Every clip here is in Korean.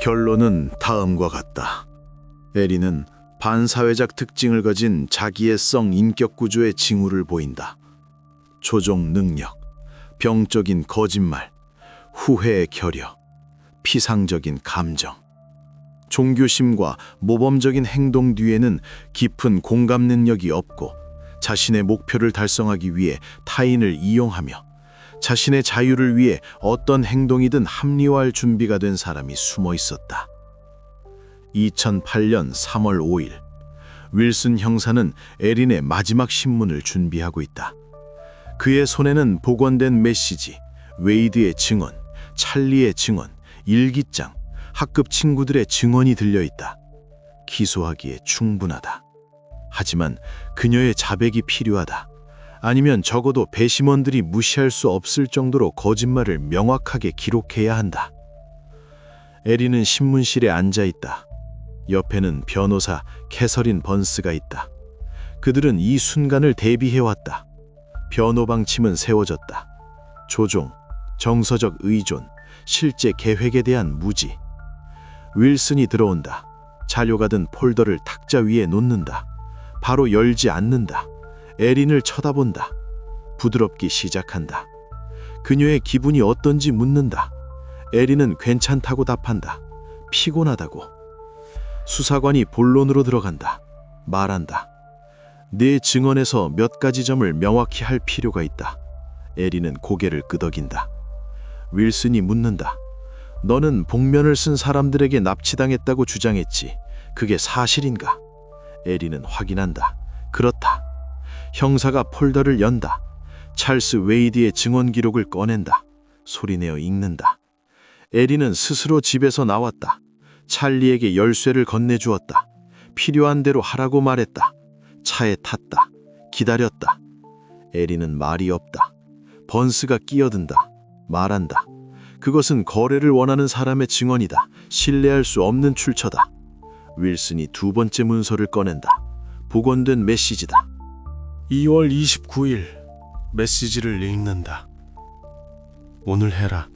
결론은 다음과 같다. 에린은 반사회적 특징을 가진 자기애성 인격 구조의 징후를 보인다. 조종 능력, 병적인 거짓말, 후회의 결여, 피상적인 감정. 종교심과 모범적인 행동 뒤에는 깊은 공감 능력이 없고 자신의 목표를 달성하기 위해 타인을 이용하며 자신의 자유를 위해 어떤 행동이든 합리화할 준비가 된 사람이 숨어 있었다. 2008년 3월 5일, 윌슨 형사는 에린의 마지막 신문을 준비하고 있다. 그의 손에는 복원된 메시지, 웨이드의 증언, 찰리의 증언, 일기장, 학급 친구들의 증언이 들려있다. 기소하기에 충분하다. 하지만 그녀의 자백이 필요하다. 아니면 적어도 배심원들이 무시할 수 없을 정도로 거짓말을 명확하게 기록해야 한다. 에린은 신문실에 앉아있다. 옆에는 변호사 캐서린 번스가 있다. 그들은 이 순간을 대비해왔다. 변호 방침은 세워졌다. 조종, 정서적 의존, 실제 계획에 대한 무지. 윌슨이 들어온다. 자료가 든 폴더를 탁자 위에 놓는다. 바로 열지 않는다. 에린을 쳐다본다. 부드럽게 시작한다. 그녀의 기분이 어떤지 묻는다. 에린은 괜찮다고 답한다. 피곤하다고. 수사관이 본론으로 들어간다. 말한다. 내 증언에서 몇 가지 점을 명확히 할 필요가 있다. 에린은 고개를 끄덕인다. 윌슨이 묻는다. 너는 복면을 쓴 사람들에게 납치당했다고 주장했지. 그게 사실인가? 에린은 확인한다. 그렇다. 형사가 폴더를 연다. 찰스 웨이드의 증언 기록을 꺼낸다. 소리내어 읽는다. 에린은 스스로 집에서 나왔다. 찰리에게 열쇠를 건네주었다. 필요한 대로 하라고 말했다. 차에 탔다. 기다렸다. 에린은 말이 없다. 번스가 끼어든다. 말한다. 그것은 거래를 원하는 사람의 증언이다. 신뢰할 수 없는 출처다. 윌슨이 두 번째 문서를 꺼낸다. 복원된 메시지다. 2월 29일 메시지를 읽는다. 오늘 해라.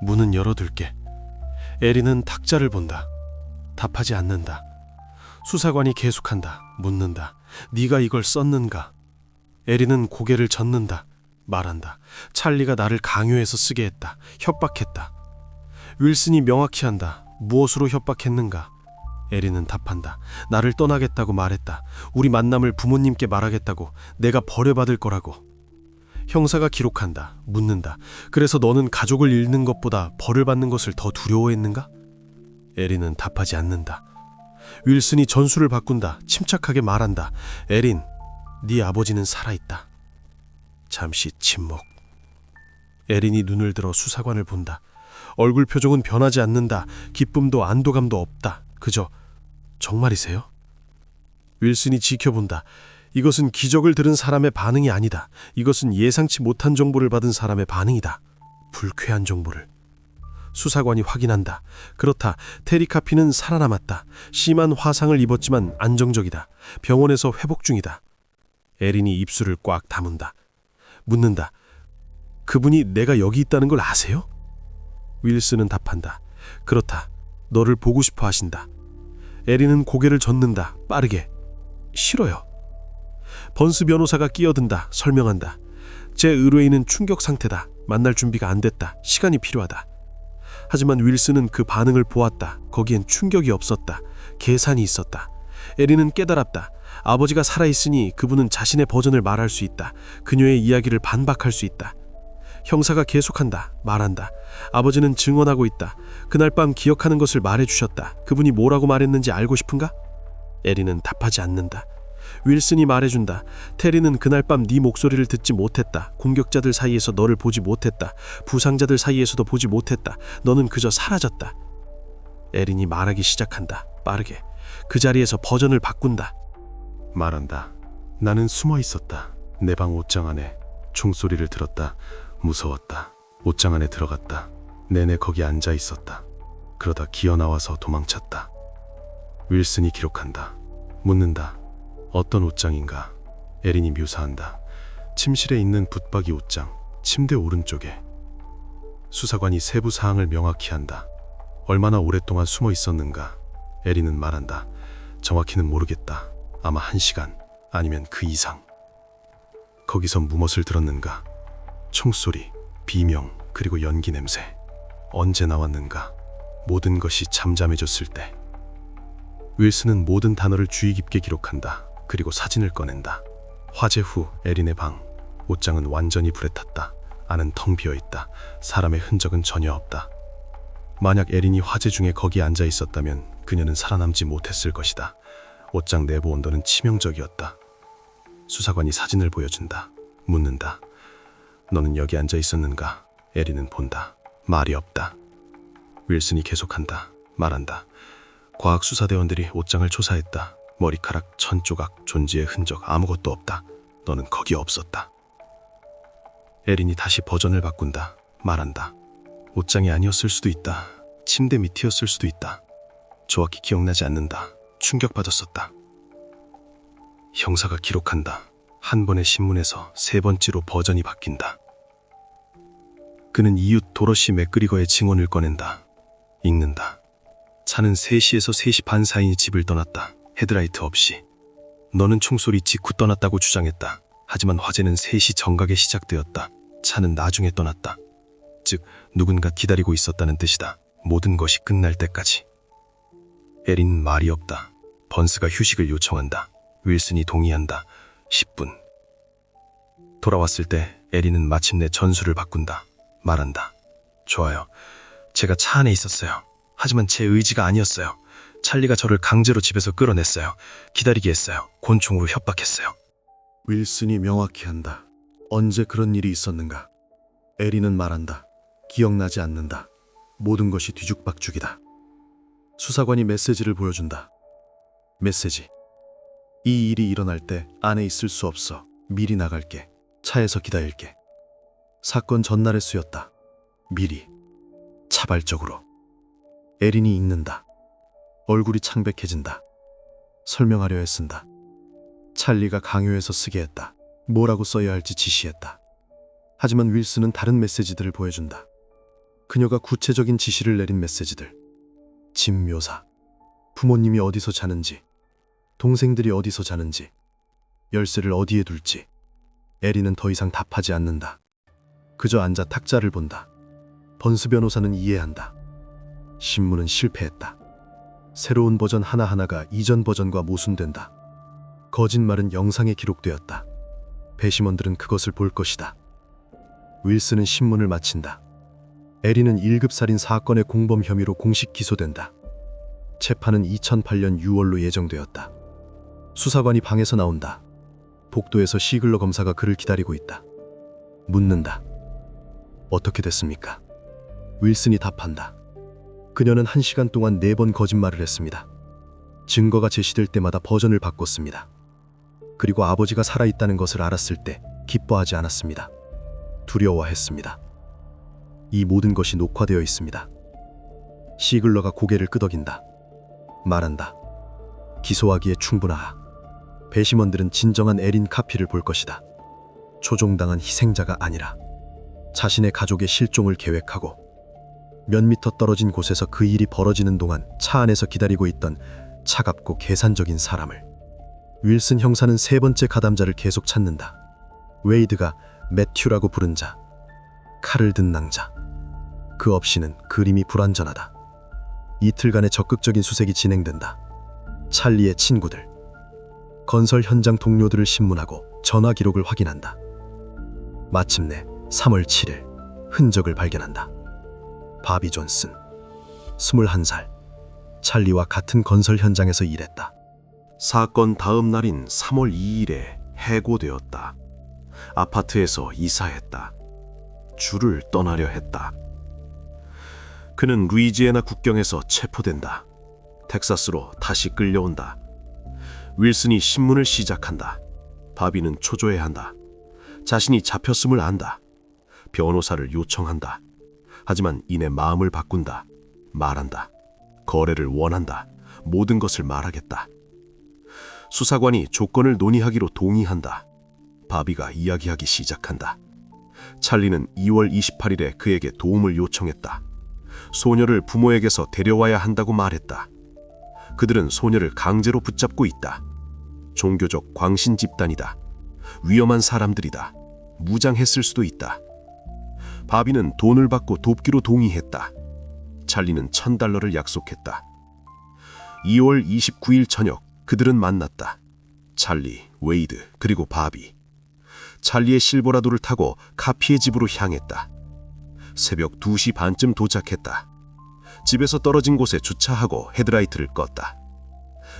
문은 열어둘게. 에린은 탁자를 본다. 답하지 않는다. 수사관이 계속한다. 묻는다. 네가 이걸 썼는가? 에린은 고개를 젓는다. 말한다. 찰리가 나를 강요해서 쓰게 했다. 협박했다. 윌슨이 명확히 한다. 무엇으로 협박했는가? 에린은 답한다. 나를 떠나겠다고 말했다. 우리 만남을 부모님께 말하겠다고. 내가 벌해받을 거라고. 형사가 기록한다. 묻는다. 그래서 너는 가족을 잃는 것보다 벌을 받는 것을 더 두려워했는가? 에린은 답하지 않는다. 윌슨이 전술을 바꾼다. 침착하게 말한다. 에린, 네 아버지는 살아있다. 잠시 침묵. 에린이 눈을 들어 수사관을 본다. 얼굴 표정은 변하지 않는다. 기쁨도 안도감도 없다. 그저 정말이세요? 윌슨이 지켜본다. 이것은 기적을 들은 사람의 반응이 아니다. 이것은 예상치 못한 정보를 받은 사람의 반응이다. 불쾌한 정보를. 수사관이 확인한다. 그렇다. 테리 카피는 살아남았다. 심한 화상을 입었지만 안정적이다. 병원에서 회복 중이다. 에린이 입술을 꽉 다문다. 묻는다. 그분이 내가 여기 있다는 걸 아세요? 윌슨은 답한다. 그렇다. 너를 보고 싶어 하신다. 에린은 고개를 젓는다. 빠르게. 싫어요. 번스 변호사가 끼어든다. 설명한다. 제 의뢰인은 충격 상태다. 만날 준비가 안 됐다. 시간이 필요하다. 하지만 윌슨은 그 반응을 보았다. 거기엔 충격이 없었다. 계산이 있었다. 에린은 깨달았다. 아버지가 살아있으니 그분은 자신의 버전을 말할 수 있다. 그녀의 이야기를 반박할 수 있다. 형사가 계속한다. 말한다. 아버지는 증언하고 있다. 그날 밤 기억하는 것을 말해주셨다. 그분이 뭐라고 말했는지 알고 싶은가? 에린은 답하지 않는다. 윌슨이 말해준다. 테리는 그날 밤 네 목소리를 듣지 못했다. 공격자들 사이에서 너를 보지 못했다. 부상자들 사이에서도 보지 못했다. 너는 그저 사라졌다. 에린이 말하기 시작한다. 빠르게. 그 자리에서 버전을 바꾼다. 말한다. 나는 숨어 있었다. 내 방 옷장 안에. 총소리를 들었다. 무서웠다. 옷장 안에 들어갔다. 내내 거기 앉아 있었다. 그러다 기어 나와서 도망쳤다. 윌슨이 기록한다. 묻는다. 어떤 옷장인가? 에린이 묘사한다. 침실에 있는 붙박이 옷장, 침대 오른쪽에. 수사관이 세부 사항을 명확히 한다. 얼마나 오랫동안 숨어 있었는가? 에린은 말한다. 정확히는 모르겠다. 아마 1시간 아니면 그 이상. 거기서 무엇을 들었는가? 총소리, 비명, 그리고 연기 냄새. 언제 나왔는가? 모든 것이 잠잠해졌을 때. 윌슨은 모든 단어를 주의 깊게 기록한다. 그리고 사진을 꺼낸다. 화재 후 에린의 방. 옷장은 완전히 불에 탔다. 안은 텅 비어 있다. 사람의 흔적은 전혀 없다. 만약 에린이 화재 중에 거기 앉아 있었다면 그녀는 살아남지 못했을 것이다. 옷장 내부 온도는 치명적이었다. 수사관이 사진을 보여준다. 묻는다. 너는 여기 앉아 있었는가? 에린은 본다. 말이 없다. 윌슨이 계속한다. 말한다. 과학수사대원들이 옷장을 조사했다. 머리카락, 천 조각, 존재의 흔적 아무것도 없다. 너는 거기 없었다. 에린이 다시 버전을 바꾼다. 말한다. 옷장이 아니었을 수도 있다. 침대 밑이었을 수도 있다. 정확히 기억나지 않는다. 충격받았었다. 형사가 기록한다. 한 번의 신문에서 3번째로 버전이 바뀐다. 그는 이웃 도로시 맥그리거의 증언을 꺼낸다. 읽는다. 차는 3시에서 3시 반 사이 집을 떠났다. 헤드라이트 없이. 너는 총소리 직후 떠났다고 주장했다. 하지만 화재는 3시 정각에 시작되었다. 차는 나중에 떠났다. 즉 누군가 기다리고 있었다는 뜻이다. 모든 것이 끝날 때까지. 에린 말이 없다. 번스가 휴식을 요청한다. 윌슨이 동의한다. 10분. 돌아왔을 때 에린은 마침내 전술을 바꾼다. 말한다. 좋아요. 제가 차 안에 있었어요. 하지만 제 의지가 아니었어요. 찰리가 저를 강제로 집에서 끌어냈어요. 기다리게 했어요. 권총으로 협박했어요. 윌슨이 명확히 한다. 언제 그런 일이 있었는가? 에린은 말한다. 기억나지 않는다. 모든 것이 뒤죽박죽이다. 수사관이 메시지를 보여준다. 메시지. 이 일이 일어날 때 안에 있을 수 없어. 미리 나갈게. 차에서 기다릴게. 사건 전날의 수였다. 미리. 차발적으로. 에린이 읽는다. 얼굴이 창백해진다. 설명하려 애쓴다. 찰리가 강요해서 쓰게 했다. 뭐라고 써야 할지 지시했다. 하지만 윌슨은 다른 메시지들을 보여준다. 그녀가 구체적인 지시를 내린 메시지들. 집 묘사. 부모님이 어디서 자는지, 동생들이 어디서 자는지, 열쇠를 어디에 둘지. 에린은 더 이상 답하지 않는다. 그저 앉아 탁자를 본다. 번스 변호사는 이해한다. 신문은 실패했다. 새로운 버전 하나하나가 이전 버전과 모순된다. 거짓말은 영상에 기록되었다. 배심원들은 그것을 볼 것이다. 윌슨은 신문을 마친다. 에린은 1급 살인 사건의 공범 혐의로 공식 기소된다. 재판은 2008년 6월로 예정되었다. 수사관이 방에서 나온다. 복도에서 시글러 검사가 그를 기다리고 있다. 묻는다. 어떻게 됐습니까? 윌슨이 답한다. 그녀는 1시간 동안 4번 거짓말을 했습니다. 증거가 제시될 때마다 버전을 바꿨습니다. 그리고 아버지가 살아있다는 것을 알았을 때 기뻐하지 않았습니다. 두려워했습니다. 이 모든 것이 녹화되어 있습니다. 시글러가 고개를 끄덕인다. 말한다. 기소하기에 충분하다. 배심원들은 진정한 에린 카피를 볼 것이다. 조종당한 희생자가 아니라 자신의 가족의 실종을 계획하고 몇 미터 떨어진 곳에서 그 일이 벌어지는 동안 차 안에서 기다리고 있던 차갑고 계산적인 사람을. 윌슨 형사는 3번째 가담자를 계속 찾는다. 웨이드가 매튜라고 부른 자, 칼을 든 낭자. 그 없이는 그림이 불완전하다. 이틀간의 적극적인 수색이 진행된다. 찰리의 친구들, 건설 현장 동료들을 신문하고 전화 기록을 확인한다. 마침내 3월 7일 흔적을 발견한다. 바비 존슨, 21살, 찰리와 같은 건설 현장에서 일했다. 사건 다음 날인 3월 2일에 해고되었다. 아파트에서 이사했다. 주를 떠나려 했다. 그는 루이지애나 국경에서 체포된다. 텍사스로 다시 끌려온다. 윌슨이 신문을 시작한다. 바비는 초조해한다. 자신이 잡혔음을 안다. 변호사를 요청한다. 하지만 이내 마음을 바꾼다. 말한다. 거래를 원한다. 모든 것을 말하겠다. 수사관이 조건을 논의하기로 동의한다. 바비가 이야기하기 시작한다. 찰리는 2월 28일에 그에게 도움을 요청했다. 소녀를 부모에게서 데려와야 한다고 말했다. 그들은 소녀를 강제로 붙잡고 있다. 종교적 광신 집단이다. 위험한 사람들이다. 무장했을 수도 있다. 바비는 돈을 받고 돕기로 동의했다. 찰리는 $1000를 약속했다. 2월 29일 저녁 그들은 만났다. 찰리, 웨이드, 그리고 바비. 찰리의 실버라도를 타고 카피의 집으로 향했다. 새벽 2시 반쯤 도착했다. 집에서 떨어진 곳에 주차하고 헤드라이트를 껐다.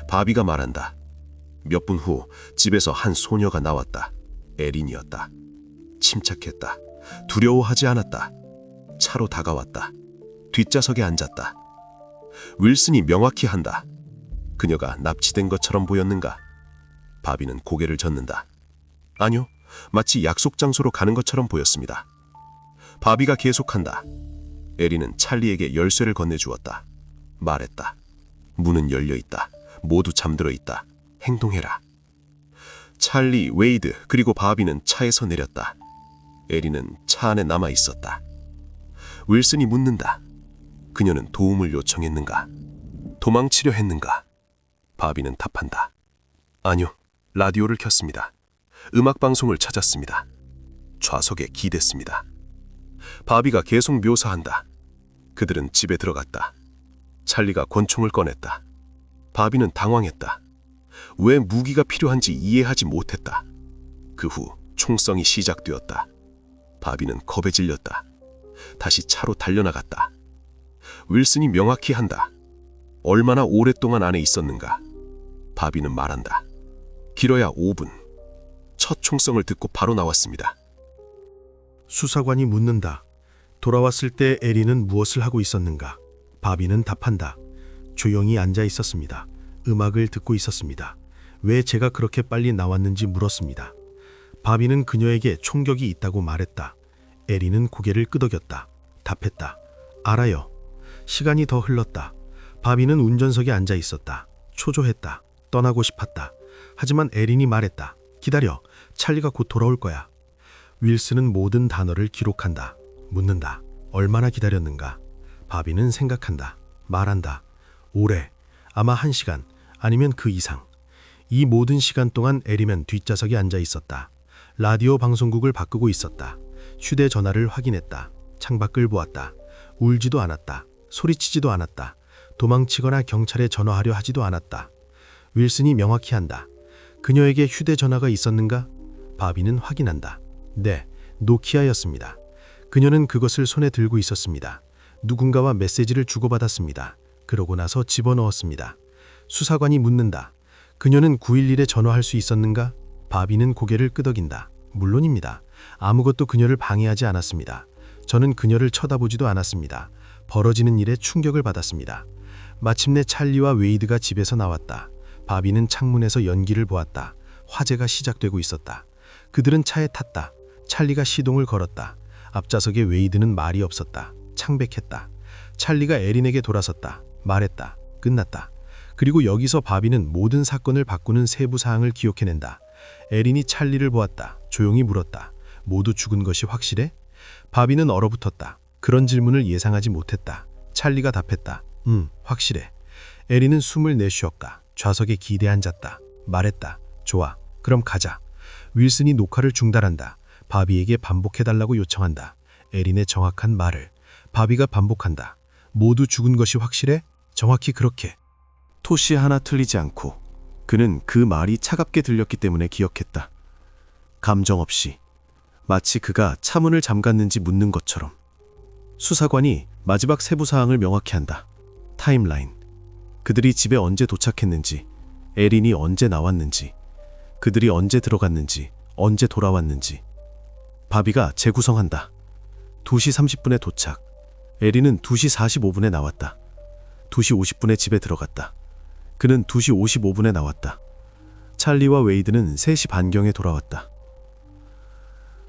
바비가 말한다. 몇 분 후 집에서 한 소녀가 나왔다. 에린이었다. 침착했다. 두려워하지 않았다. 차로 다가왔다. 뒷좌석에 앉았다. 윌슨이 명확히 한다. 그녀가 납치된 것처럼 보였는가? 바비는 고개를 젓는다. 아니요, 마치 약속 장소로 가는 것처럼 보였습니다. 바비가 계속한다. 에린은 찰리에게 열쇠를 건네주었다. 말했다. 문은 열려있다. 모두 잠들어 있다. 행동해라. 찰리, 웨이드, 그리고 바비는 차에서 내렸다. 에린은 차 안에 남아 있었다. 윌슨이 묻는다. 그녀는 도움을 요청했는가? 도망치려 했는가? 바비는 답한다. 아니요, 라디오를 켰습니다. 음악방송을 찾았습니다. 좌석에 기댔습니다. 바비가 계속 묘사한다. 그들은 집에 들어갔다. 찰리가 권총을 꺼냈다. 바비는 당황했다. 왜 무기가 필요한지 이해하지 못했다. 그 후 총성이 시작되었다. 바비는 겁에 질렸다. 다시 차로 달려나갔다. 윌슨이 명확히 한다. 얼마나 오랫동안 안에 있었는가? 바비는 말한다. 길어야 5분. 첫 총성을 듣고 바로 나왔습니다. 수사관이 묻는다. 돌아왔을 때 에린은 무엇을 하고 있었는가? 바비는 답한다. 조용히 앉아 있었습니다. 음악을 듣고 있었습니다. 왜 제가 그렇게 빨리 나왔는지 물었습니다. 바비는 그녀에게 총격이 있다고 말했다. 에린은 고개를 끄덕였다. 답했다. 알아요. 시간이 더 흘렀다. 바비는 운전석에 앉아 있었다. 초조했다. 떠나고 싶었다. 하지만 에린이 말했다. 기다려. 찰리가 곧 돌아올 거야. 윌슨은 모든 단어를 기록한다. 묻는다. 얼마나 기다렸는가? 바비는 생각한다. 말한다. 오래. 아마 1시간 아니면 그 이상. 이 모든 시간 동안 에리는 뒷좌석에 앉아 있었다. 라디오 방송국을 바꾸고 있었다. 휴대전화를 확인했다. 창밖을 보았다. 울지도 않았다. 소리치지도 않았다. 도망치거나 경찰에 전화하려 하지도 않았다. 윌슨이 명확히 한다. 그녀에게 휴대전화가 있었는가? 바비는 확인한다. 네, 노키아였습니다. 그녀는 그것을 손에 들고 있었습니다. 누군가와 메시지를 주고받았습니다. 그러고 나서 집어넣었습니다. 수사관이 묻는다. 그녀는 911에 전화할 수 있었는가? 바비는 고개를 끄덕인다. 물론입니다. 아무것도 그녀를 방해하지 않았습니다. 저는 그녀를 쳐다보지도 않았습니다. 벌어지는 일에 충격을 받았습니다. 마침내 찰리와 웨이드가 집에서 나왔다. 바비는 창문에서 연기를 보았다. 화재가 시작되고 있었다. 그들은 차에 탔다. 찰리가 시동을 걸었다. 앞좌석에 웨이드는 말이 없었다. 창백했다. 찰리가 에린에게 돌아섰다. 말했다. 끝났다. 그리고 여기서 바비는 모든 사건을 바꾸는 세부 사항을 기억해낸다. 에린이 찰리를 보았다. 조용히 물었다. 모두 죽은 것이 확실해? 바비는 얼어붙었다. 그런 질문을 예상하지 못했다. 찰리가 답했다. 확실해. 에린은 숨을 내쉬었다. 좌석에 기대 앉았다. 말했다. 좋아. 그럼 가자. 윌슨이 녹화를 중단한다. 바비에게 반복해달라고 요청한다. 에린의 정확한 말을. 바비가 반복한다. 모두 죽은 것이 확실해? 정확히 그렇게. 토시 하나 틀리지 않고 그는 그 말이 차갑게 들렸기 때문에 기억했다. 감정 없이. 마치 그가 차문을 잠갔는지 묻는 것처럼. 수사관이 마지막 세부 사항을 명확히 한다. 타임라인. 그들이 집에 언제 도착했는지, 에린이 언제 나왔는지, 그들이 언제 들어갔는지, 언제 돌아왔는지. 바비가 재구성한다. 2시 30분에 도착. 에린은 2시 45분에 나왔다. 2시 50분에 집에 들어갔다. 그는 2시 55분에 나왔다. 찰리와 웨이드는 3시 반경에 돌아왔다.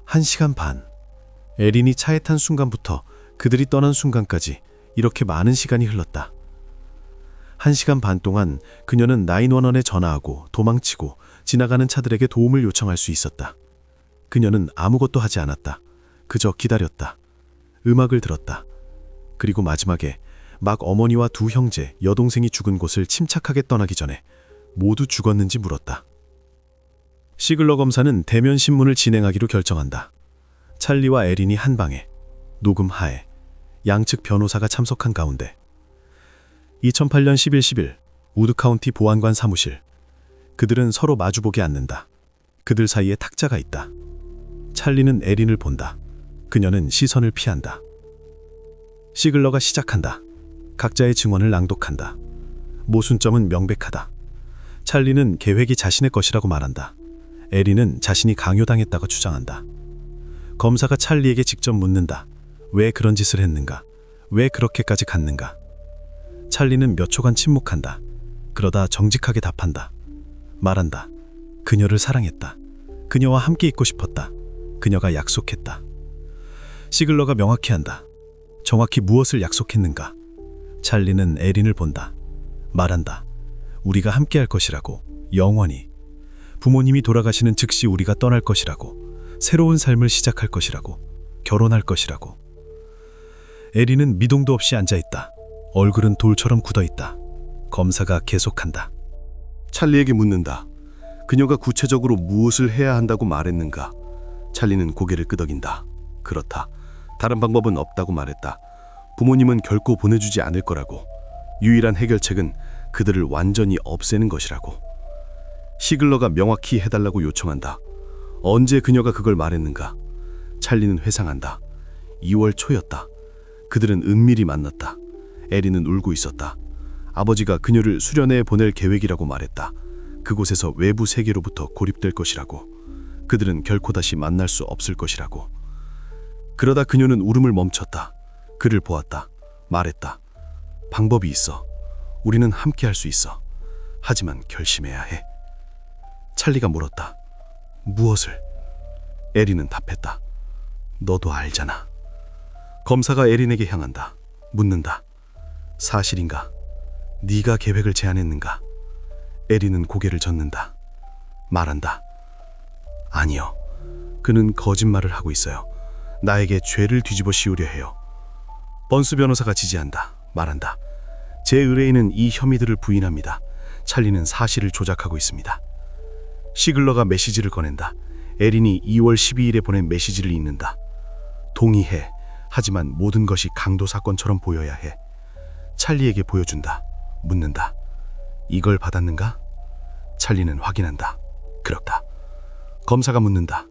1시간 반. 에린이 차에 탄 순간부터 그들이 떠난 순간까지 이렇게 많은 시간이 흘렀다. 1시간 반 동안 그녀는 911에 전화하고 도망치고 지나가는 차들에게 도움을 요청할 수 있었다. 그녀는 아무것도 하지 않았다. 그저 기다렸다. 음악을 들었다. 그리고 마지막에 막 어머니와 두 형제, 여동생이 죽은 곳을 침착하게 떠나기 전에 모두 죽었는지 물었다. 시글러 검사는 대면 신문을 진행하기로 결정한다. 찰리와 에린이 한 방에, 녹음 하에, 양측 변호사가 참석한 가운데 2008년 11월 10일 우드카운티 보안관 사무실. 그들은 서로 마주보게 않는다. 그들 사이에 탁자가 있다. 찰리는 에린을 본다. 그녀는 시선을 피한다. 시글러가 시작한다. 각자의 증언을 낭독한다. 모순점은 명백하다. 찰리는 계획이 자신의 것이라고 말한다. 에린은 자신이 강요당했다고 주장한다. 검사가 찰리에게 직접 묻는다. 왜 그런 짓을 했는가? 왜 그렇게까지 갔는가? 찰리는 몇 초간 침묵한다. 그러다 정직하게 답한다. 말한다. 그녀를 사랑했다. 그녀와 함께 있고 싶었다. 그녀가 약속했다. 시글러가 명확히 한다. 정확히 무엇을 약속했는가? 찰리는 에린을 본다. 말한다. 우리가 함께 할 것이라고. 영원히. 부모님이 돌아가시는 즉시 우리가 떠날 것이라고. 새로운 삶을 시작할 것이라고. 결혼할 것이라고. 에린은 미동도 없이 앉아있다. 얼굴은 돌처럼 굳어있다. 검사가 계속한다. 찰리에게 묻는다. 그녀가 구체적으로 무엇을 해야 한다고 말했는가? 찰리는 고개를 끄덕인다. 그렇다. 다른 방법은 없다고 말했다. 부모님은 결코 보내주지 않을 거라고. 유일한 해결책은 그들을 완전히 없애는 것이라고. 시글러가 명확히 해달라고 요청한다. 언제 그녀가 그걸 말했는가? 찰리는 회상한다. 2월 초였다. 그들은 은밀히 만났다. 에린은 울고 있었다. 아버지가 그녀를 수련회에 보낼 계획이라고 말했다. 그곳에서 외부 세계로부터 고립될 것이라고. 그들은 결코 다시 만날 수 없을 것이라고. 그러다 그녀는 울음을 멈췄다. 그를 보았다. 말했다. 방법이 있어. 우리는 함께 할 수 있어. 하지만 결심해야 해. 찰리가 물었다. 무엇을? 에린은 답했다. 너도 알잖아. 검사가 에린에게 향한다. 묻는다. 사실인가? 네가 계획을 제안했는가? 에린은 고개를 젓는다. 말한다. 아니요. 그는 거짓말을 하고 있어요. 나에게 죄를 뒤집어 씌우려 해요. 번스 변호사가 지지한다. 말한다. 제 의뢰인은 이 혐의들을 부인합니다. 찰리는 사실을 조작하고 있습니다. 시글러가 메시지를 꺼낸다. 에린이 2월 12일에 보낸 메시지를 읽는다. 동의해. 하지만 모든 것이 강도 사건처럼 보여야 해. 찰리에게 보여준다. 묻는다. 이걸 받았는가? 찰리는 확인한다. 그렇다. 검사가 묻는다.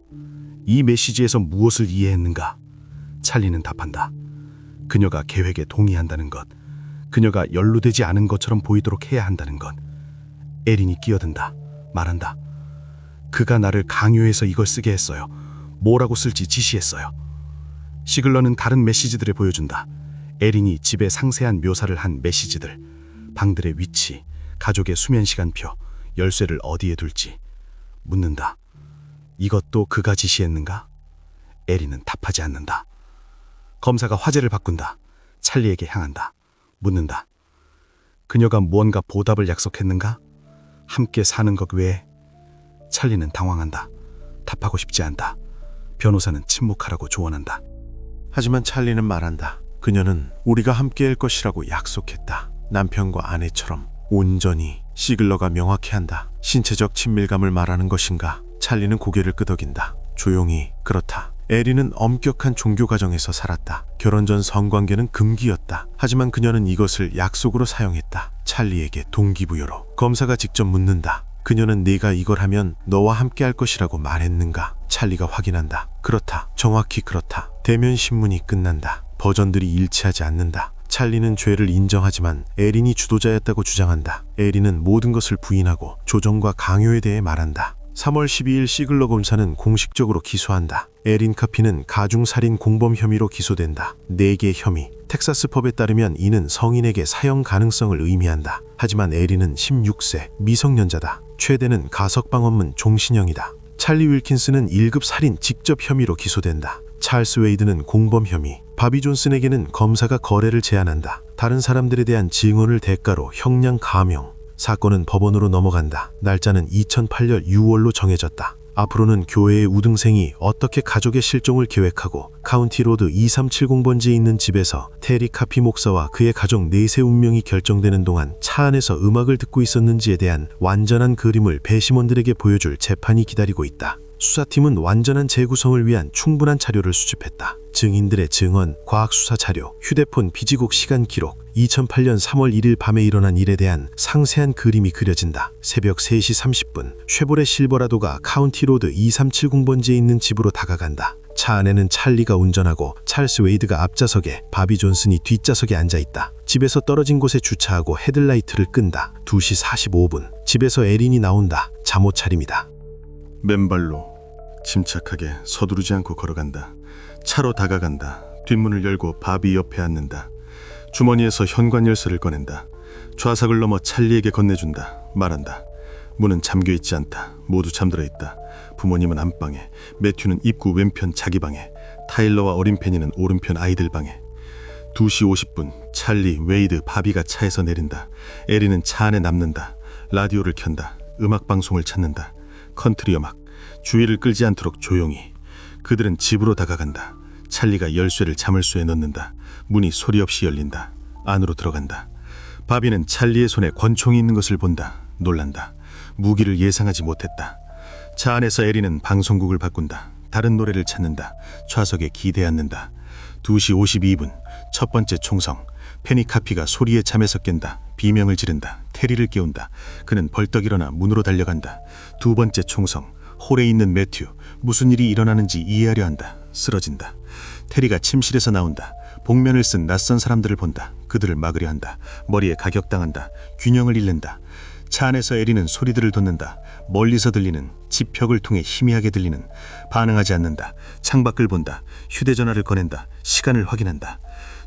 이 메시지에서 무엇을 이해했는가? 찰리는 답한다. 그녀가 계획에 동의한다는 것, 그녀가 연루되지 않은 것처럼 보이도록 해야 한다는 것. 에린이 끼어든다. 말한다. 그가 나를 강요해서 이걸 쓰게 했어요. 뭐라고 쓸지 지시했어요. 시글러는 다른 메시지들을 보여준다. 에린이 집에 상세한 묘사를 한 메시지들, 방들의 위치, 가족의 수면 시간표, 열쇠를 어디에 둘지. 묻는다. 이것도 그가 지시했는가? 에린은 답하지 않는다. 검사가 화제를 바꾼다. 찰리에게 향한다. 묻는다. 그녀가 무언가 보답을 약속했는가? 함께 사는 것 외에. 찰리는 당황한다. 답하고 싶지 않다. 변호사는 침묵하라고 조언한다. 하지만 찰리는 말한다. 그녀는 우리가 함께할 것이라고 약속했다. 남편과 아내처럼 온전히. 시글러가 명확히 한다. 신체적 친밀감을 말하는 것인가? 찰리는 고개를 끄덕인다. 조용히. 그렇다. 에린은 엄격한 종교 가정에서 살았다. 결혼 전 성관계는 금기였다. 하지만 그녀는 이것을 약속으로 사용했다. 찰리에게 동기부여로. 검사가 직접 묻는다. 그녀는 네가 이걸 하면 너와 함께 할 것이라고 말했는가? 찰리가 확인한다. 그렇다. 정확히 그렇다. 대면 신문이 끝난다. 버전들이 일치하지 않는다. 찰리는 죄를 인정하지만 에린이 주도자였다고 주장한다. 에린은 모든 것을 부인하고 조정과 강요에 대해 말한다. 3월 12일 시글러 검사는 공식적으로 기소한다. 에린 카피는 가중살인 공범 혐의로 기소된다. 4개 혐의. 텍사스 법에 따르면 이는 성인에게 사형 가능성을 의미한다. 하지만 에린은 16세, 미성년자다. 최대는 가석방업문 종신형이다. 찰리 윌킨스는 1급 살인 직접 혐의로 기소된다. 찰스 웨이드는 공범 혐의. 바비 존슨에게는 검사가 거래를 제안한다. 다른 사람들에 대한 증언을 대가로 형량 감형. 사건은 법원으로 넘어간다. 날짜는 2008년 6월로 정해졌다. 앞으로는 교회의 우등생이 어떻게 가족의 실종을 계획하고 카운티로드 2370번지에 있는 집에서 테리 카피 목사와 그의 가족 넷의 운명이 결정되는 동안 차 안에서 음악을 듣고 있었는지에 대한 완전한 그림을 배심원들에게 보여줄 재판이 기다리고 있다. 수사팀은 완전한 재구성을 위한 충분한 자료를 수집했다. 증인들의 증언, 과학수사 자료, 휴대폰 비지곡 시간 기록, 2008년 3월 1일 밤에 일어난 일에 대한 상세한 그림이 그려진다. 새벽 3시 30분, 쉐보레 실버라도가 카운티로드 2370번지에 있는 집으로 다가간다. 차 안에는 찰리가 운전하고 찰스 웨이드가 앞좌석에, 바비 존슨이 뒷좌석에 앉아있다. 집에서 떨어진 곳에 주차하고 헤드라이트를 끈다. 2시 45분, 집에서 에린이 나온다. 잠옷 차림이다. 맨발로 침착하게 서두르지 않고 걸어간다. 차로 다가간다. 뒷문을 열고 바비 옆에 앉는다. 주머니에서 현관 열쇠를 꺼낸다. 좌석을 넘어 찰리에게 건네준다. 말한다. 문은 잠겨있지 않다. 모두 잠들어 있다. 부모님은 안방에, 매튜는 입구 왼편 자기 방에, 타일러와 어린 페니는 오른편 아이들 방에. 2시 50분 찰리, 웨이드, 바비가 차에서 내린다. 에리는 차 안에 남는다. 라디오를 켠다. 음악 방송을 찾는다. 컨트리 음악. 주의를 끌지 않도록 조용히. 그들은 집으로 다가간다. 찰리가 열쇠를 자물쇠에 넣는다. 문이 소리 없이 열린다. 안으로 들어간다. 바비는 찰리의 손에 권총이 있는 것을 본다. 놀란다. 무기를 예상하지 못했다. 차 안에서 에리는 방송국을 바꾼다. 다른 노래를 찾는다. 좌석에 기대 앉는다. 2시 52분 첫 번째 총성. 페니 카피가 소리에 잠에서 깬다. 비명을 지른다. 테리를 깨운다. 그는 벌떡 일어나 문으로 달려간다. 두 번째 총성. 홀에 있는 매튜. 무슨 일이 일어나는지 이해하려 한다. 쓰러진다. 테리가 침실에서 나온다. 복면을 쓴 낯선 사람들을 본다. 그들을 막으려 한다. 머리에 가격당한다. 균형을 잃는다. 차 안에서 에리는 소리들을 돋는다. 멀리서 들리는, 지벽을 통해 희미하게 들리는. 반응하지 않는다. 창밖을 본다. 휴대전화를 꺼낸다. 시간을 확인한다.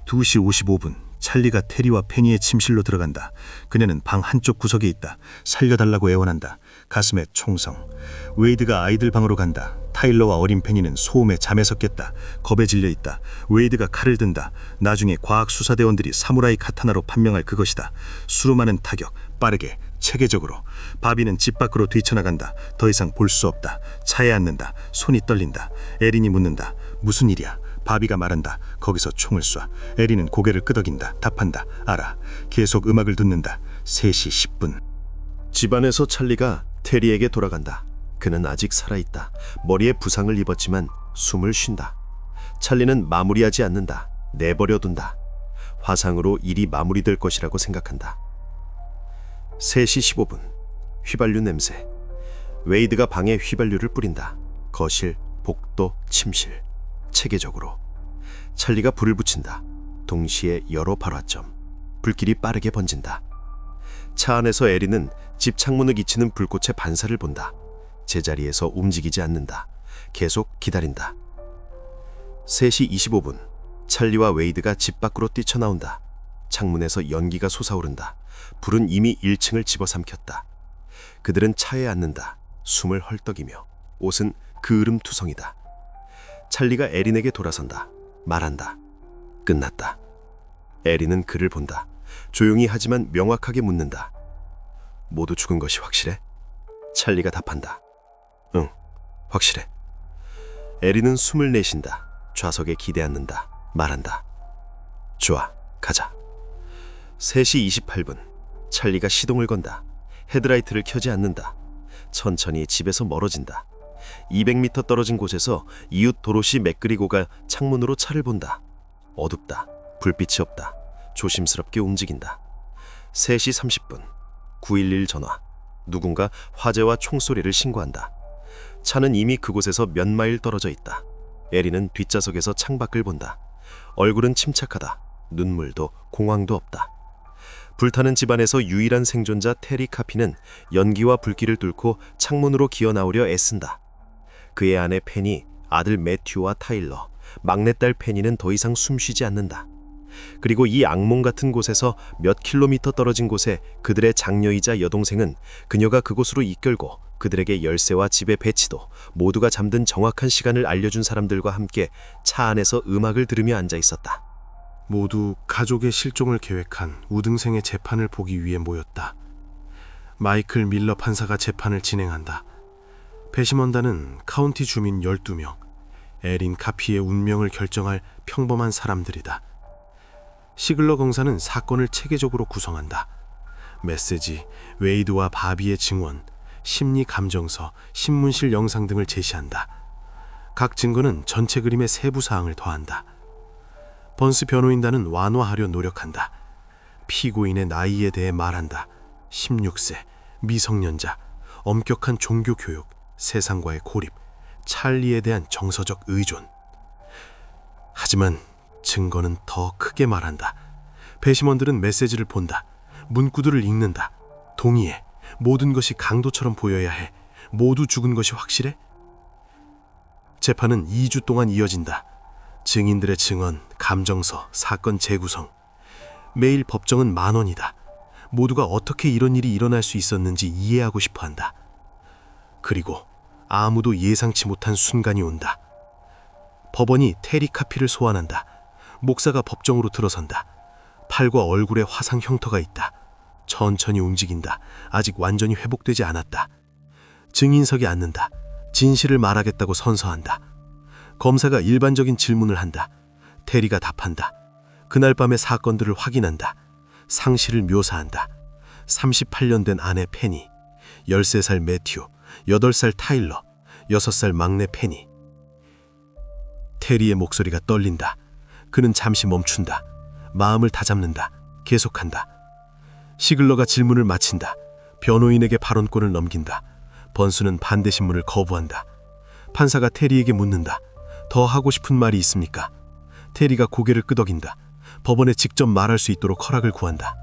2시 55분 찰리가 테리와 페니의 침실로 들어간다. 그녀는 방 한쪽 구석에 있다. 살려달라고 애원한다. 가슴에 총성. 웨이드가 아이들 방으로 간다. 타일러와 어린 페니는 소음에 잠에서 깼다. 겁에 질려 있다. 웨이드가 칼을 든다. 나중에 과학수사대원들이 사무라이 카타나로 판명할 그것이다. 수많은 타격, 빠르게, 체계적으로. 바비는 집 밖으로 뛰쳐나간다. 더 이상 볼 수 없다. 차에 앉는다. 손이 떨린다. 에린이 묻는다. 무슨 일이야? 바비가 말한다. 거기서 총을 쏴. 에린은 고개를 끄덕인다. 답한다. 알아. 계속 음악을 듣는다. 3시 10분. 집안에서 찰리가 테리에게 돌아간다. 그는 아직 살아있다. 머리에 부상을 입었지만 숨을 쉰다. 찰리는 마무리하지 않는다. 내버려둔다. 화상으로 일이 마무리될 것이라고 생각한다. 3시 15분. 휘발유 냄새. 웨이드가 방에 휘발유를 뿌린다. 거실, 복도, 침실. 체계적으로. 찰리가 불을 붙인다. 동시에 여러 발화점. 불길이 빠르게 번진다. 차 안에서 에리는 집 창문을 비치는 불꽃의 반사를 본다. 제자리에서 움직이지 않는다. 계속 기다린다. 3시 25분 찰리와 웨이드가 집 밖으로 뛰쳐나온다. 창문에서 연기가 솟아오른다. 불은 이미 1층을 집어삼켰다. 그들은 차에 앉는다. 숨을 헐떡이며. 옷은 그을음투성이다. 찰리가 에린에게 돌아선다. 말한다. 끝났다. 에린은 그를 본다. 조용히 하지만 명확하게 묻는다. 모두 죽은 것이 확실해? 찰리가 답한다. 응, 확실해. 에린은 숨을 내쉰다. 좌석에 기대 앉는다. 말한다. 좋아, 가자. 3시 28분 찰리가 시동을 건다. 헤드라이트를 켜지 않는다. 천천히 집에서 멀어진다. 200m 떨어진 곳에서 이웃 도로시 맥그리고가 창문으로 차를 본다. 어둡다. 불빛이 없다. 조심스럽게 움직인다. 3시 30분 911 전화. 누군가 화재와 총소리를 신고한다. 차는 이미 그곳에서 몇 마일 떨어져 있다. 에리는 뒷좌석에서 창밖을 본다. 얼굴은 침착하다. 눈물도 공황도 없다. 불타는 집안에서 유일한 생존자 테리 카피는 연기와 불길을 뚫고 창문으로 기어나오려 애쓴다. 그의 아내 페니, 아들 매튜와 타일러, 막내딸 페니는 더 이상 숨쉬지 않는다. 그리고 이 악몽 같은 곳에서 몇 킬로미터 떨어진 곳에 그들의 장녀이자 여동생은 그녀가 그곳으로 이끌고 그들에게 열쇠와 집의 배치도 모두가 잠든 정확한 시간을 알려준 사람들과 함께 차 안에서 음악을 들으며 앉아 있었다. 모두 가족의 실종을 계획한 우등생의 재판을 보기 위해 모였다. 마이클 밀러 판사가 재판을 진행한다. 배심원단은 카운티 주민 12명, 에린 카피의 운명을 결정할 평범한 사람들이다. 시글러 공사는 사건을 체계적으로 구성한다. 메시지, 웨이드와 바비의 증언, 심리 감정서, 신문실 영상 등을 제시한다. 각 증거는 전체 그림의 세부 사항을 더한다. 번스 변호인단은 완화하려 노력한다. 피고인의 나이에 대해 말한다. 16세, 미성년자, 엄격한 종교 교육, 세상과의 고립, 찰리에 대한 정서적 의존. 하지만 증거는 더 크게 말한다. 배심원들은 메시지를 본다. 문구들을 읽는다. 동의해. 모든 것이 강도처럼 보여야 해. 모두 죽은 것이 확실해? 재판은 2주 동안 이어진다. 증인들의 증언, 감정서, 사건 재구성. 매일 법정은 10,000원이다. 모두가 어떻게 이런 일이 일어날 수 있었는지 이해하고 싶어 한다. 그리고 아무도 예상치 못한 순간이 온다. 법원이 테리 카피를 소환한다. 목사가 법정으로 들어선다. 팔과 얼굴에 화상 흉터가 있다. 천천히 움직인다. 아직 완전히 회복되지 않았다. 증인석에 앉는다. 진실을 말하겠다고 선서한다. 검사가 일반적인 질문을 한다. 테리가 답한다. 그날 밤의 사건들을 확인한다. 상실을 묘사한다. 38년 된 아내 페니, 13살 매튜, 8살 타일러, 6살 막내 페니. 테리의 목소리가 떨린다. 그는 잠시 멈춘다. 마음을 다잡는다. 계속한다. 시글러가 질문을 마친다. 변호인에게 발언권을 넘긴다. 번수는 반대 신문을 거부한다. 판사가 테리에게 묻는다. 더 하고 싶은 말이 있습니까? 테리가 고개를 끄덕인다. 법원에 직접 말할 수 있도록 허락을 구한다.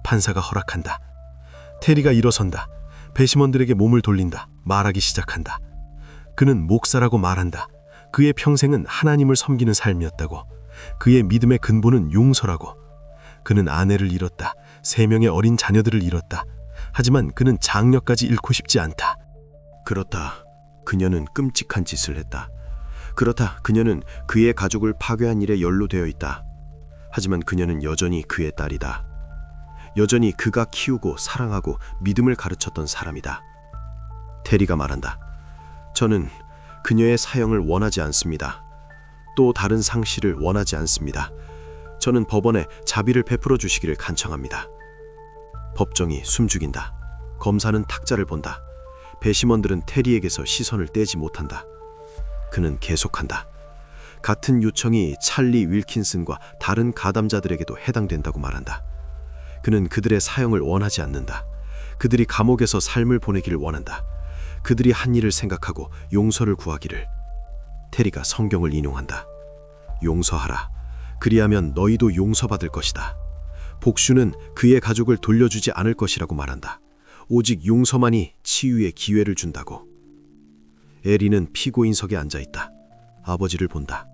판사가 허락한다. 테리가 일어선다. 배심원들에게 몸을 돌린다. 말하기 시작한다. 그는 목사라고 말한다. 그의 평생은 하나님을 섬기는 삶이었다고. 그의 믿음의 근본은 용서라고. 그는 아내를 잃었다. 3명의 어린 자녀들을 잃었다. 하지만 그는 장녀까지 잃고 싶지 않다. 그렇다. 그녀는 끔찍한 짓을 했다. 그렇다. 그녀는 그의 가족을 파괴한 일에 연루되어 있다. 하지만 그녀는 여전히 그의 딸이다. 여전히 그가 키우고 사랑하고 믿음을 가르쳤던 사람이다. 테리가 말한다. 저는 그녀의 사형을 원하지 않습니다. 또 다른 상실을 원하지 않습니다. 저는 법원에 자비를 베풀어 주시기를 간청합니다. 법정이 숨죽인다. 검사는 탁자를 본다. 배심원들은 테리에게서 시선을 떼지 못한다. 그는 계속한다. 같은 요청이 찰리 윌킨슨과 다른 가담자들에게도 해당된다고 말한다. 그는 그들의 사형을 원하지 않는다. 그들이 감옥에서 삶을 보내기를 원한다. 그들이 한 일을 생각하고 용서를 구하기를. 테리가 성경을 인용한다. 용서하라. 그리하면 너희도 용서받을 것이다. 복수는 그의 가족을 돌려주지 않을 것이라고 말한다. 오직 용서만이 치유의 기회를 준다고. 에리는 피고인석에 앉아있다. 아버지를 본다.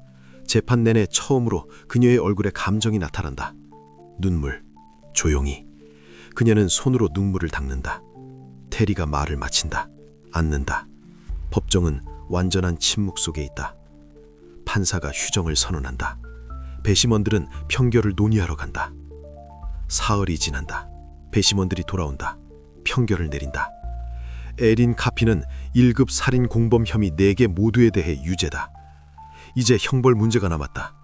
재판 내내 처음으로 그녀의 얼굴에 감정이 나타난다. 눈물, 조용히. 그녀는 손으로 눈물을 닦는다. 테리가 말을 마친다. 앉는다. 법정은 완전한 침묵 속에 있다. 판사가 휴정을 선언한다. 배심원들은 평결을 논의하러 간다. 사흘이 지난다. 배심원들이 돌아온다. 평결을 내린다. 에린 카피는 1급 살인 공범 혐의 4개 모두에 대해 유죄다. 이제 형벌 문제가 남았다.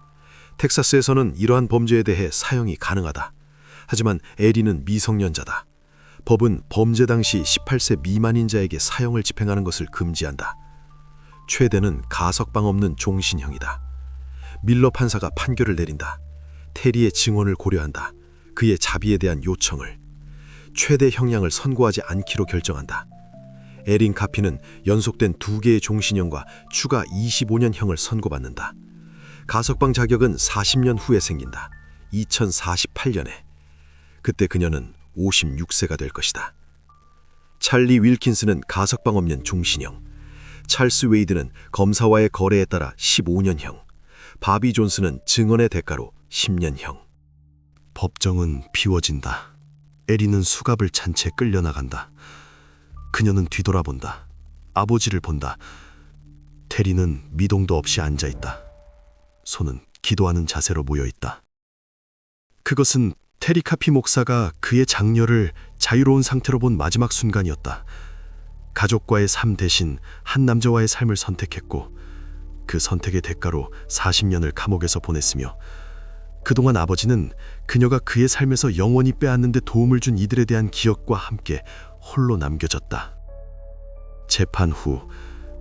텍사스에서는 이러한 범죄에 대해 사형이 가능하다. 하지만 에린은 미성년자다. 법은 범죄 당시 18세 미만인 자에게 사형을 집행하는 것을 금지한다. 최대는 가석방 없는 종신형이다. 밀러 판사가 판결을 내린다. 테리의 증언을 고려한다. 그의 자비에 대한 요청을. 최대 형량을 선고하지 않기로 결정한다. 에린 카피는 연속된 2개의 종신형과 추가 25년형을 선고받는다. 가석방 자격은 40년 후에 생긴다. 2048년에. 그때 그녀는 56세가 될 것이다. 찰리 윌킨스는 가석방 없는 종신형, 찰스 웨이드는 검사와의 거래에 따라 15년형, 바비 존스는 증언의 대가로 10년형. 법정은 비워진다. 에리는 수갑을 찬 채 끌려나간다. 그녀는 뒤돌아본다. 아버지를 본다. 테리는 미동도 없이 앉아있다. 손은 기도하는 자세로 모여있다. 그것은 테리 카피 목사가 그의 장녀를 자유로운 상태로 본 마지막 순간이었다. 가족과의 삶 대신 한 남자와의 삶을 선택했고 그 선택의 대가로 40년을 감옥에서 보냈으며 그동안 아버지는 그녀가 그의 삶에서 영원히 빼앗는 데 도움을 준 이들에 대한 기억과 함께 홀로 남겨졌다. 재판 후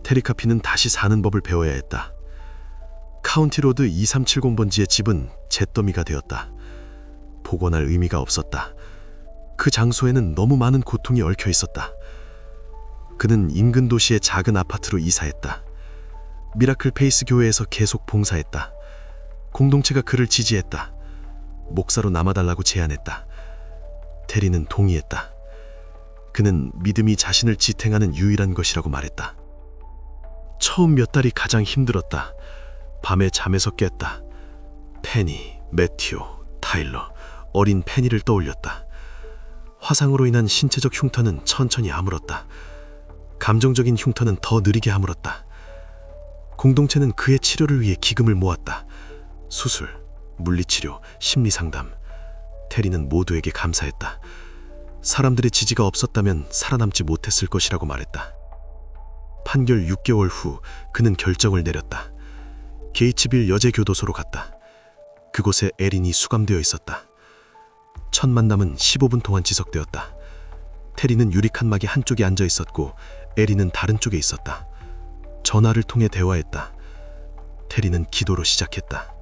테리 카피는 다시 사는 법을 배워야 했다. 카운티로드 2370번지의 집은 잿더미가 되었다. 복원할 의미가 없었다. 그 장소에는 너무 많은 고통이 얽혀 있었다. 그는 인근 도시의 작은 아파트로 이사했다. 미라클 페이스 교회에서 계속 봉사했다. 공동체가 그를 지지했다. 목사로 남아달라고 제안했다. 테리는 동의했다. 그는 믿음이 자신을 지탱하는 유일한 것이라고 말했다. 처음 몇 달이 가장 힘들었다. 밤에 잠에서 깼다. 페니, 매튜, 타일러, 어린 페니를 떠올렸다. 화상으로 인한 신체적 흉터는 천천히 아물었다. 감정적인 흉터는 더 느리게 아물었다. 공동체는 그의 치료를 위해 기금을 모았다. 수술, 물리치료, 심리상담. 테리는 모두에게 감사했다. 사람들의 지지가 없었다면 살아남지 못했을 것이라고 말했다. 판결 6개월 후 그는 결정을 내렸다. 게이츠빌 여제교도소로 갔다. 그곳에 에린이 수감되어 있었다. 첫 만남은 15분 동안 지속되었다. 테리는 유리칸막이 한쪽에 앉아 있었고 에린은 다른 쪽에 있었다. 전화를 통해 대화했다. 테리는 기도로 시작했다.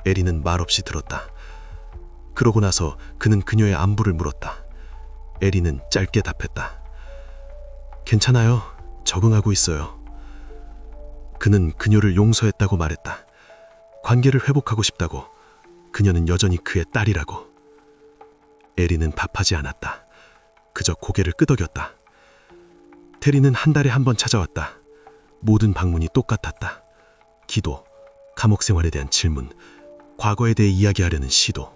에린은 말없이 들었다. 그러고 나서 그는 그녀의 안부를 물었다. 에린은 짧게 답했다. 괜찮아요. 적응하고 있어요. 그는 그녀를 용서했다고 말했다. 관계를 회복하고 싶다고. 그녀는 여전히 그의 딸이라고. 에린은 답하지 않았다. 그저 고개를 끄덕였다. 테리는 한 달에 한 번 찾아왔다. 모든 방문이 똑같았다. 기도, 감옥 생활에 대한 질문, 과거에 대해 이야기하려는 시도.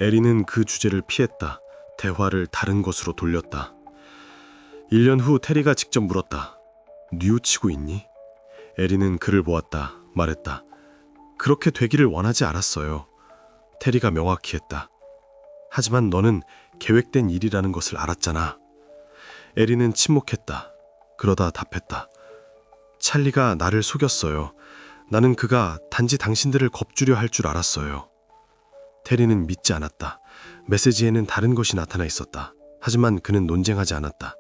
에린은 그 주제를 피했다. 대화를 다른 곳으로 돌렸다. 1년 후 테리가 직접 물었다. 뉘우치고 있니? 에린은 그를 보았다. 말했다. 그렇게 되기를 원하지 않았어요. 테리가 명확히 했다. 하지만 너는 계획된 일이라는 것을 알았잖아. 에린은 침묵했다. 그러다 답했다. 찰리가 나를 속였어요. 나는 그가 단지 당신들을 겁주려 할 줄 알았어요. 테리는 믿지 않았다. 메시지에는 다른 것이 나타나 있었다. 하지만 그는 논쟁하지 않았다.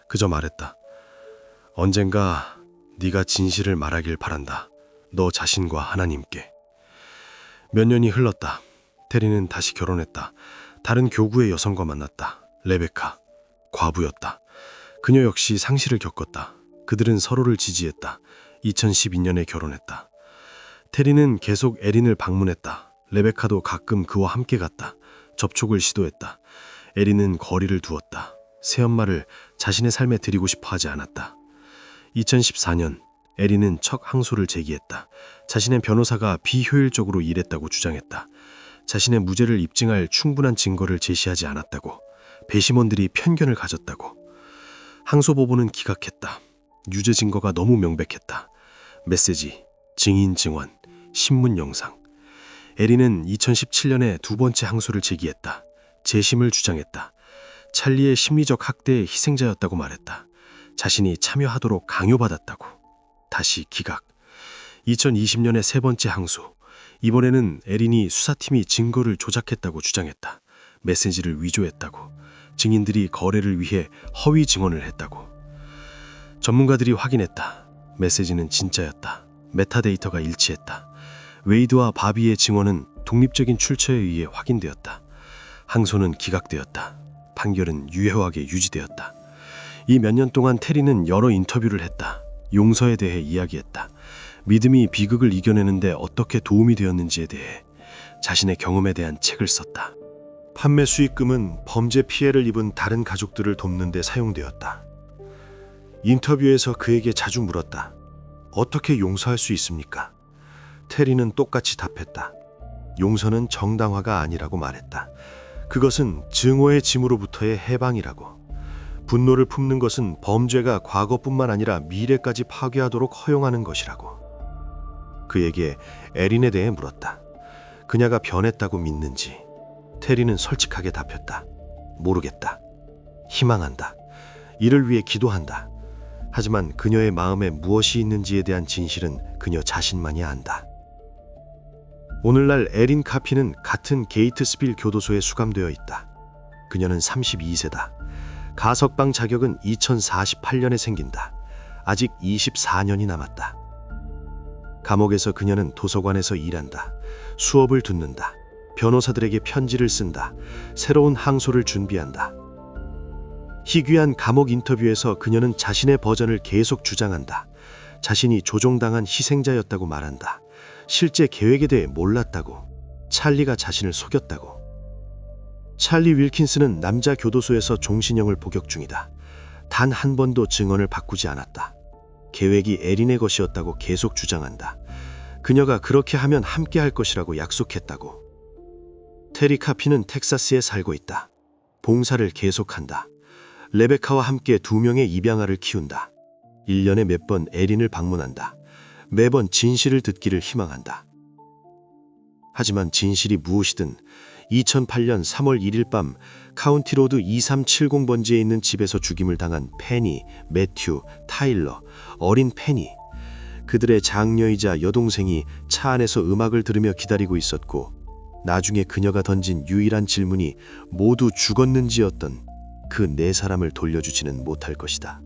그저 말했다. 언젠가 네가 진실을 말하길 바란다. 너 자신과 하나님께. 몇 년이 흘렀다. 테리는 다시 결혼했다. 다른 교구의 여성과 만났다. 레베카. 과부였다. 그녀 역시 상실을 겪었다. 그들은 서로를 지지했다. 2012년에 결혼했다. 테리는 계속 에린을 방문했다. 레베카도 가끔 그와 함께 갔다. 접촉을 시도했다. 에린은 거리를 두었다. 새엄마를 자신의 삶에 들이고 싶어 하지 않았다. 2014년 에린은 첫 항소를 제기했다. 자신의 변호사가 비효율적으로 일했다고 주장했다. 자신의 무죄를 입증할 충분한 증거를 제시하지 않았다고. 배심원들이 편견을 가졌다고. 항소법원은 기각했다. 유죄 증거가 너무 명백했다. 메시지, 증인 증언, 신문 영상. 에린은 2017년에 두 번째 항소를 제기했다. 재심을 주장했다. 찰리의 심리적 학대의 희생자였다고 말했다. 자신이 참여하도록 강요받았다고. 다시 기각. 2020년에 세 번째 항소. 이번에는 에린이 수사팀이 증거를 조작했다고 주장했다. 메시지를 위조했다고. 증인들이 거래를 위해 허위 증언을 했다고. 전문가들이 확인했다. 메시지는 진짜였다. 메타데이터가 일치했다. 웨이드와 바비의 증언은 독립적인 출처에 의해 확인되었다. 항소는 기각되었다. 판결은 유효하게 유지되었다. 이 몇 년 동안 테리는 여러 인터뷰를 했다. 용서에 대해 이야기했다. 믿음이 비극을 이겨내는데 어떻게 도움이 되었는지에 대해 자신의 경험에 대한 책을 썼다. 판매 수익금은 범죄 피해를 입은 다른 가족들을 돕는 데 사용되었다. 인터뷰에서 그에게 자주 물었다. 어떻게 용서할 수 있습니까? 테리는 똑같이 답했다. 용서는 정당화가 아니라고 말했다. 그것은 증오의 짐으로부터의 해방이라고. 분노를 품는 것은 범죄가 과거뿐만 아니라 미래까지 파괴하도록 허용하는 것이라고. 그에게 에린에 대해 물었다. 그녀가 변했다고 믿는지. 테리는 솔직하게 답했다. 모르겠다. 희망한다. 이를 위해 기도한다. 하지만 그녀의 마음에 무엇이 있는지에 대한 진실은 그녀 자신만이 안다. 오늘날 에린 카피는 같은 게이트스빌 교도소에 수감되어 있다. 그녀는 32세다. 가석방 자격은 2048년에 생긴다. 아직 24년이 남았다. 감옥에서 그녀는 도서관에서 일한다. 수업을 듣는다. 변호사들에게 편지를 쓴다. 새로운 항소를 준비한다. 희귀한 감옥 인터뷰에서 그녀는 자신의 버전을 계속 주장한다. 자신이 조종당한 희생자였다고 말한다. 실제 계획에 대해 몰랐다고. 찰리가 자신을 속였다고. 찰리 윌킨스는 남자 교도소에서 종신형을 복역 중이다. 단 한 번도 증언을 바꾸지 않았다. 계획이 에린의 것이었다고 계속 주장한다. 그녀가 그렇게 하면 함께 할 것이라고 약속했다고. 테리 카피는 텍사스에 살고 있다. 봉사를 계속한다. 레베카와 함께 2명의 입양아를 키운다. 1년에 몇 번 에린을 방문한다. 매번 진실을 듣기를 희망한다. 하지만 진실이 무엇이든 2008년 3월 1일 밤 카운티로드 2370번지에 있는 집에서 죽임을 당한 페니, 매튜, 타일러, 어린 페니. 그들의 장녀이자 여동생이 차 안에서 음악을 들으며 기다리고 있었고 나중에 그녀가 던진 유일한 질문이 모두 죽었는지였던 그 네 사람을 돌려주지는 못할 것이다.